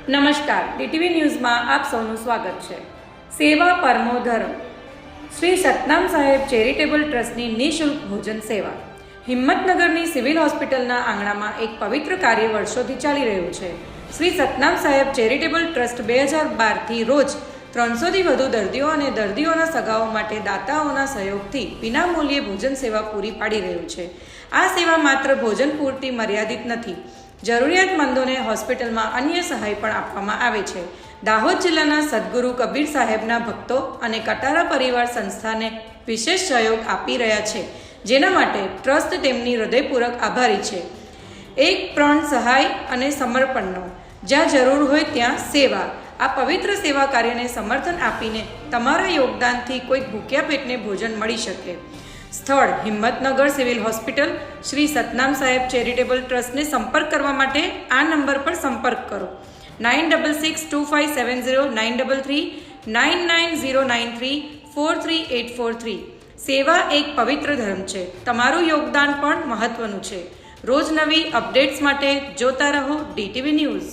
નમસ્કાર, ડીટીવી ન્યૂઝમાં આપ સૌનું સ્વાગત છે. સેવા પરમો ધર્મ. શ્રી સતનામ સાહેબ ચેરિટેબલ ટ્રસ્ટની નિઃશુલ્ક ભોજન સેવા. હિંમતનગરની સિવિલ હોસ્પિટલના આંગણામાં એક પવિત્ર કાર્ય વર્ષોથી ચાલી રહ્યું છે. શ્રી સતનામ સાહેબ ચેરિટેબલ ટ્રસ્ટ 2012થી રોજ 300થી વધુ દર્દીઓ અને દર્દીઓના સગાઓ માટે દાતાઓના સહયોગથી વિનામૂલ્યે ભોજન સેવા પૂરી પાડી રહ્યું છે. આ સેવા માત્ર ભોજન પૂરતી મર્યાદિત નથી. જરૂરિયાતમંદોને હોસ્પિટલમાં અન્ય સહાય પણ આપવામાં આવે છે. દાહોદ જિલ્લાના સદગુરુ કબીર સાહેબના ભક્તો અને કટારા પરિવાર સંસ્થાને વિશેષ સહયોગ આપી રહ્યા છે, જેના માટે ટ્રસ્ટ તેમની હૃદયપૂર્વક આભારી છે. એક પ્રણ સહાય અને સમર્પણનો. જ્યાં જરૂર હોય ત્યાં સેવા. આ પવિત્ર સેવા કાર્યને સમર્થન આપીને તમારા યોગદાનથી કોઈક ભૂખ્યા પેટને ભોજન મળી શકે. સ્થળ: હિંમતનગર સિવિલ હોસ્પિટલ. શ્રી સતનામ સાહેબ ચેરિટેબલ ટ્રસ્ટને સંપર્ક કરવા માટે આ નંબર પર સંપર્ક કરો 9662570933 9909343843. સેવા એક પવિત્ર ધર્મ છે. તમારું યોગદાન પણ મહત્વનું છે. રોજ નવી અપડેટ્સ માટે જોતા રહો ડીટીવી ન્યૂઝ.